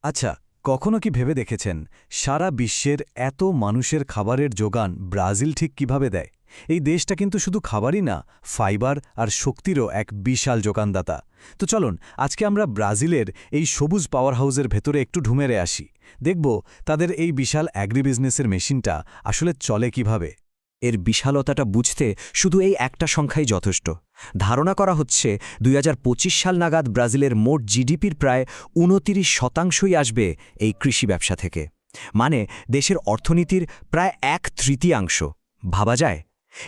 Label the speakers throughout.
Speaker 1: আচ্ছা, কখনো কি ভেবে দেখেছেন সারা বিশ্বের এত মানুষের খাবারের যোগান ব্রাজিল ঠিক কিভাবে দেয়? এই দেশটা কিন্তু শুধু খাবারই না, ফাইবার আর শক্তিরও এক বিশাল যোগানদাতা। তো চলুন আজকে আমরা ব্রাজিলের এই সবুজ পাওয়ার হাউসের ভেতরে একটু ঢুমেরে আসি। দেখব তাদের এই বিশাল অ্যাগ্রিবিজনেসের মেশিনটা আসলে চলে কিভাবে।
Speaker 2: এর বিশালতাটা বুঝতে শুধু এই একটা সংখ্যাই যথেষ্ট। ধারণা করা হচ্ছে ২০২৫ সাল নাগাদ ব্রাজিলের মোট জিডিপির প্রায় ২৯% আসবে এই কৃষি ব্যবসা থেকে। মানে দেশের অর্থনীতির প্রায় ১/৩ ভাবা যায়।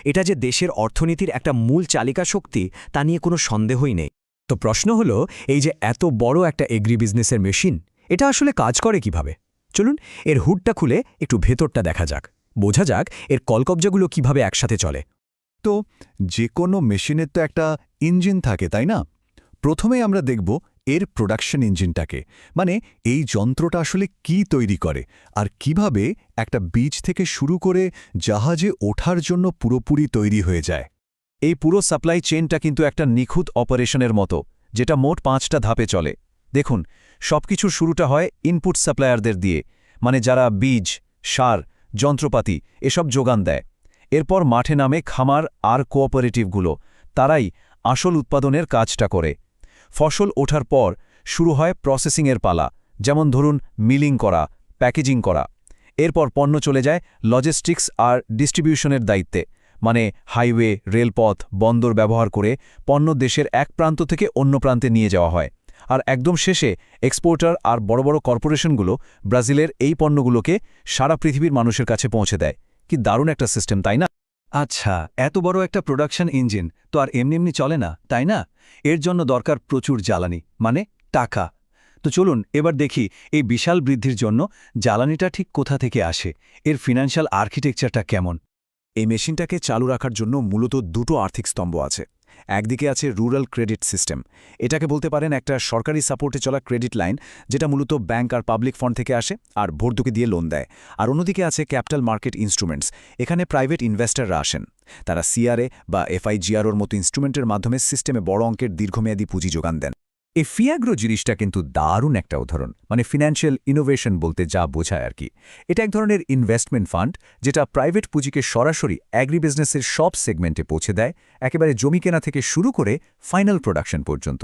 Speaker 2: এটা যে দেশের অর্থনীতির একটা মূল চালিকা শক্তি তা নিয়ে কোনো সন্দেহই নেই। তো প্রশ্ন হলো, এই যে এত বড় একটা এগ্রি বিজনেসের মেশিন, এটা আসলে কাজ করে কিভাবে? চলুন এর হুডটা খুলে একটু ভেতরটা দেখা যাক, বোঝা যাক এর কলকব্জাগুলো কিভাবে একসাথে চলে।
Speaker 3: তো যে কোনো মেশিনের তো একটা ইঞ্জিন থাকে, তাই না? প্রথমেই আমরা দেখব এর প্রোডাকশন ইঞ্জিনটাকে, মানে এই যন্ত্রটা আসলে কি তৈরি করে আর কিভাবে একটা বীজ থেকে শুরু করে জাহাজে ওঠার জন্য পুরোপুরি তৈরি হয়ে যায়।
Speaker 1: এই পুরো সাপ্লাই চেইনটা কিন্তু একটা নিখুঁত অপারেশনের মতো, যেটা মোট 5টা ধাপে চলে। দেখুন, সবকিছুর শুরুটা হয় ইনপুট সাপ্লায়ারদের দিয়ে, মানে যারা বীজ, সার, যন্ত্রপাতি এসব যোগান দেয়। এরপর মাঠে নামে খামার আর কোঅপারেটিভগুলো, তারাই আসল উৎপাদনের কাজটা করে। ফসল ওঠার পর শুরু হয় প্রসেসিংয়ের পালা, যেমন ধরুন মিলিং করা, প্যাকেজিং করা। এরপর পণ্য চলে যায় লজিস্টিক্স আর ডিস্ট্রিবিউশনের দায়িত্বে, মানে হাইওয়ে, রেলপথ, বন্দর ব্যবহার করে পণ্য দেশের এক প্রান্ত থেকে অন্য প্রান্তে নিয়ে যাওয়া হয়। আর একদম শেষে এক্সপোর্টার আর বড় বড় কর্পোরেশনগুলো ব্রাজিলের এই পণ্যগুলোকে সারা পৃথিবীর মানুষের কাছে পৌঁছে দেয়। কি দারুণ একটা সিস্টেম, তাই না? আচ্ছা, এত বড় একটা প্রোডাকশন ইঞ্জিন তো আর এমনি এমনি চলে না, তাই না? এর জন্য দরকার প্রচুর জ্বালানি, মানে টাকা। তো চলুন এবার দেখি এই বিশাল বৃদ্ধির জন্য জ্বালানিটা ঠিক কোথা থেকে আসে, এর ফিনান্সিয়াল আর্কিটেকচারটা কেমন। এই মেশিনটাকে চালু রাখার জন্য মূলত দুটো আর্থিক স্তম্ভ আছে। একদিকে আছে রুরাল ক্রেডিট সিস্টেম, এটাকে বলতে পারেন একটা সরকারি সাপোর্টে চলা ক্রেডিট লাইন, যেটা মূলত ব্যাংক আর পাবলিক ফান্ড থেকে আসে আর ভর্তুকি দিয়ে লোন দেয়। আর অন্যদিকে আছে ক্যাপিটাল মার্কেট ইনস্ট্রুমেন্টস, এখানে প্রাইভেট ইনভেস্টররা আসেন। তারা সিআরএ বা এফআইজিআরওর মতো ইনস্ট্রুমেন্টের মাধ্যমে সিস্টেমে বড় অঙ্কের দীর্ঘমেয়াদী পুঁজি যোগান দেন। এই ফিয়াগ্রো জিনিসটা কিন্তু দারুণ একটা উদাহরণ, মানে ফিনান্সিয়াল ইনোভেশন বলতে যা বোঝায় আর কি। এটা এক ধরনের ইনভেস্টমেন্ট ফান্ড, যেটা প্রাইভেট পুঁজিকে সরাসরি অ্যাগ্রিবিজনেসের সব সেগমেন্টে পৌঁছে দেয়, একেবারে জমি কেনা থেকে শুরু করে ফাইনাল প্রোডাকশন পর্যন্ত।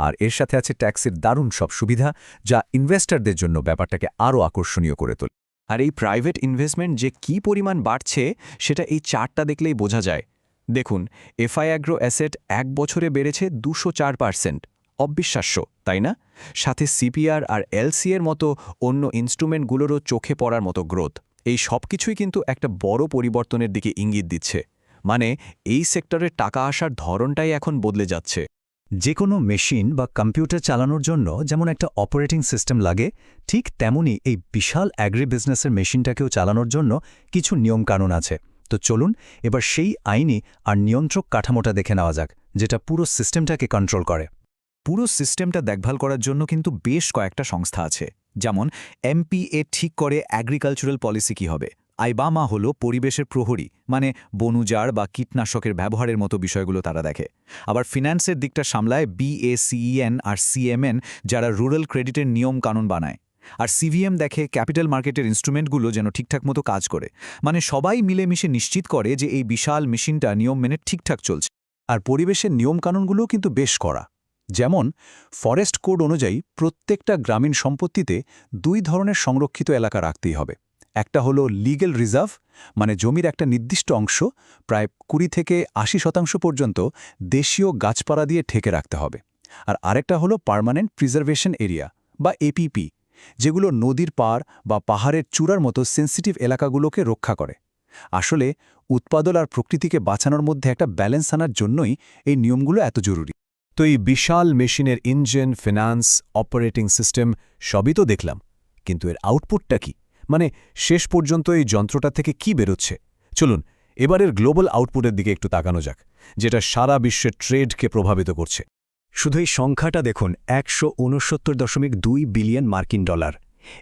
Speaker 1: আর এর সাথে আছে ট্যাক্সের দারুণ সব সুবিধা, যা ইনভেস্টরদের জন্য ব্যাপারটাকে আরও আকর্ষণীয় করে তোলে।
Speaker 2: আর এই প্রাইভেট ইনভেস্টমেন্ট যে কি পরিমাণ বাড়ছে সেটা এই চার্টটা দেখলেই বোঝা যায়। দেখুন, এফআই অ্যাগ্রো অ্যাসেট 1 বছরে বেড়েছে 204%। অবিশ্বাস্য, তাই না? সাথে সিপিআর আর এলসি এর মতো অন্য ইনস্ট্রুমেন্টগুলোরও চোখে পড়ার মতো গ্রোথ। এই সব কিছুই কিন্তু একটা বড় পরিবর্তনের দিকে ইঙ্গিত দিচ্ছে। মানে এই সেক্টরের টাকা আসার ধরনটাই এখন বদলে যাচ্ছে।
Speaker 1: যে কোনো মেশিন বা কম্পিউটার চালানোর জন্য যেমন একটা অপারেটিং সিস্টেম লাগে, ঠিক তেমনি এই বিশাল অ্যাগ্রি বিজনেসের মেশিনটাকেও চালানোর জন্য কিছু নিয়মকানুন আছে। তো চলুন এবার সেই আইনি আর নিয়ন্ত্রক কাঠামোটা দেখে নেওয়া যাক, যেটা পুরো সিস্টেমটাকে কন্ট্রোল করে।
Speaker 4: পুরো সিস্টেমটা দেখভাল করার জন্য কিন্তু বেশ কয়েকটা সংস্থা আছে। যেমন এমপিএ ঠিক করে অ্যাগ্রিকালচারাল পলিসি কী হবে, আইবামা হলো পরিবেশের প্রহরী, মানে বনুজার বা কীটনাশকের ব্যবহারের মতো বিষয়গুলো তারা দেখে। আবার ফিন্যান্সের দিকটা সামলায় বিএসিএন আর সিএমএন, যারা রুরাল ক্রেডিটের নিয়ম কানুন বানায়। আর সিভিএম দেখে ক্যাপিটাল মার্কেটের ইনস্ট্রুমেন্টগুলো যেন ঠিকঠাক মতো কাজ করে। মানে সবাই মিলেমিশে নিশ্চিত করে যে এই বিশাল মেশিনটা নিয়ম মেনে ঠিকঠাক চলছে।
Speaker 1: আর পরিবেশের নিয়মকানুনগুলোও কিন্তু বেশ কড়া। যেমন ফরেস্ট কোড অনুযায়ী প্রত্যেকটা গ্রামীণ সম্পত্তিতে 2 ধরনের সংরক্ষিত এলাকা রাখতেই হবে। একটা হলো লিগ্যাল রিজার্ভ, মানে জমির একটা নির্দিষ্ট অংশ প্রায় 20 থেকে 80% পর্যন্ত দেশীয় গাছপালা দিয়ে ঢেকে রাখতে হবে। আর আরেকটা হলো পার্মানেন্ট প্রিজার্ভেশন এরিয়া বা এপিপি, যেগুলো নদীর পাড় বা পাহাড়ের চূড়ার মতো সেন্সিটিভ এলাকাগুলোকে রক্ষা করে। আসলে উৎপাদন আর প্রকৃতিকে বাঁচানোর মধ্যে একটা ব্যালেন্স আনার জন্যই এই নিয়মগুলো এত জরুরি। তো এই বিশাল মেশিনের ইঞ্জিন, ফিনান্স, অপারেটিং সিস্টেম সবই তো দেখলাম, কিন্তু এর আউটপুটটা কি? মানে শেষ পর্যন্ত এই যন্ত্রটা থেকে কি বেরোচ্ছে? চলুন এবারের গ্লোবাল আউটপুটের দিকে একটু তাকানো যাক, যেটা সারা বিশ্বের ট্রেডকে প্রভাবিত করছে। শুধু এই সংখ্যাটা দেখুন, 169.2 বিলিয়ন মার্কিন ডলার।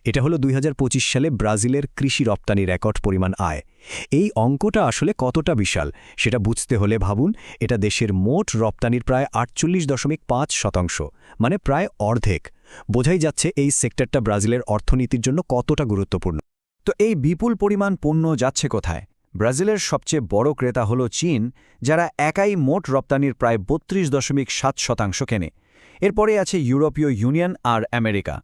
Speaker 1: এটা হলো 2025 সালে ব্রাজিলের কৃষি রপ্তানি রেকর্ড পরিমাণ আয়। এই অঙ্কটা আসলে কতটা বিশাল সেটা বুঝতে হলে ভাবুন, এটা দেশের মোট রপ্তানির প্রায় 48.5%, মানে প্রায় অর্ধেক।
Speaker 5: বোঝাই যাচ্ছে এই সেক্টরটা ব্রাজিলের অর্থনীতির জন্য কতটা গুরুত্বপূর্ণ।
Speaker 1: তো এই বিপুল পরিমাণ পণ্য যাচ্ছে কোথায়? ব্রাজিলের সবচেয়ে বড় ক্রেতা হল চীন, যারা একাই মোট রপ্তানির প্রায় ৩২.৭% কেনে। এরপরে আছে ইউরোপীয় ইউনিয়ন আর আমেরিকা।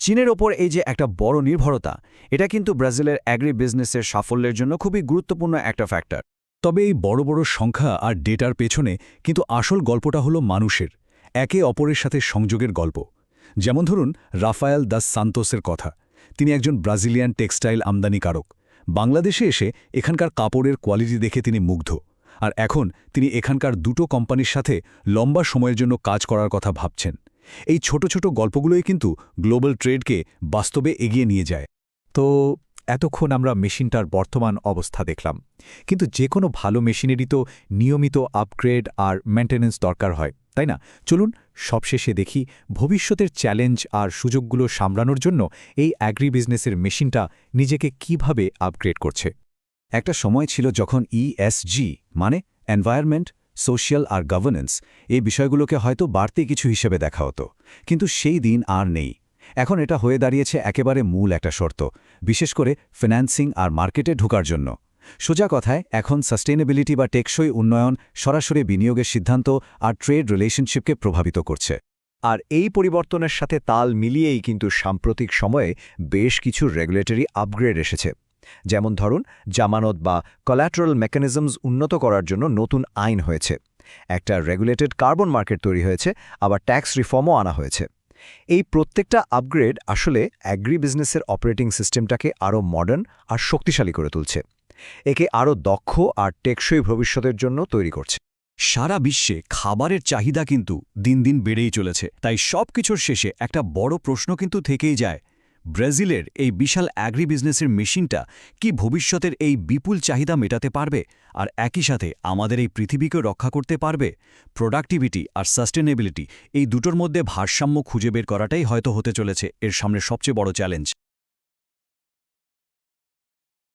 Speaker 1: চীনের ওপর এই যে একটা বড় নির্ভরতা, এটা কিন্তু ব্রাজিলের অ্যাগ্রি বিজনেসের সাফল্যের জন্য খুবই গুরুত্বপূর্ণ একটা ফ্যাক্টর।
Speaker 3: তবে এই বড় বড় সংখ্যা আর ডেটার পেছনে কিন্তু আসল গল্পটা হলো মানুষের, একে অপরের সাথে সংযোগের গল্প। যেমন ধরুন রাফায়েল দাস সান্তোসের কথা। তিনি একজন ব্রাজিলিয়ান টেক্সটাইল আমদানিকারক। বাংলাদেশে এসে এখানকার কাপড়ের কোয়ালিটি দেখে তিনি মুগ্ধ। আর এখন তিনি এখানকার দুটো কোম্পানির সাথে লম্বা সময়ের জন্য কাজ করার কথা ভাবছেন। এই ছোট ছোট গল্পগুলোই কিন্তু গ্লোবাল ট্রেডকে বাস্তবে এগিয়ে নিয়ে যায়।
Speaker 4: তো এতক্ষণ আমরা মেশিনটার বর্তমান অবস্থা দেখলাম, কিন্তু যে কোনো ভালো মেশিনেরই তো নিয়মিত আপগ্রেড আর মেনটেন্যান্স দরকার হয়, তাই না? চলুন সবশেষে দেখি ভবিষ্যতের চ্যালেঞ্জ আর সুযোগগুলো সামলানোর জন্য এই অ্যাগ্রি বিজনেসের মেশিনটা নিজেকে কিভাবে আপগ্রেড করছে।
Speaker 1: একটা সময় ছিল যখন ESG মানে এনভায়রনমেন্ট, সোশ্যাল আর গভর্নেন্স, এই বিষয়গুলোকে হয়তো বাড়তি কিছু হিসেবে দেখা হতো, কিন্তু সেই দিন আর নেই। এখন এটা হয়ে দাঁড়িয়েছে একেবারে মূল একটা শর্ত, বিশেষ করে ফিন্যান্সিং আর মার্কেটে ঢোকার জন্য। সোজা কথায় এখন সাস্টেইনেবিলিটি বা টেকসই উন্নয়ন সরাসরি বিনিয়োগের সিদ্ধান্ত আর ট্রেড রিলেশনশিপকে প্রভাবিত করছে।
Speaker 5: আর এই পরিবর্তনের সাথে তাল মিলিয়েই কিন্তু সাম্প্রতিক সময়ে বেশ কিছু রেগুলেটরি আপগ্রেড এসেছে। যেমন ধরুন জামানত বা কোল্যাটারাল মেকানিজমস উন্নত করার জন্য নতুন আইন হয়েছে, একটা রেগুলেটেড কার্বন মার্কেট তৈরি হয়েছে, আবার ট্যাক্স রিফর্মও আনা হয়েছে। এই প্রত্যেকটা আপগ্রেড আসলে অ্যাগ্রি বিজনেসের অপারেটিং সিস্টেমটাকে আরও মডার্ন আর শক্তিশালী করে তুলছে, একে আরও দক্ষ আর টেকসই ভবিষ্যতের জন্য তৈরি করছে।
Speaker 1: সারা বিশ্বে খাবারের চাহিদা কিন্তু দিন দিন বেড়েই চলেছে, তাই সব কিছুর শেষে একটা বড় প্রশ্ন কিন্তু থেকেই যায়, ব্রাজিলের এই বিশাল অ্যাগ্রি বিজনেসের মেশিনটা কি ভবিষ্যতের এই বিপুল চাহিদা মেটাতে পারবে, আর একই সাথে আমাদের এই পৃথিবীকে রক্ষা করতে পারবে? প্রোডাক্টিভিটি আর সাস্টেনেবিলিটি, এই দুটোর মধ্যে ভারসাম্য খুঁজে বের করাটাই হয়তো হতে চলেছে এর সামনে সবচেয়ে বড় চ্যালেঞ্জ।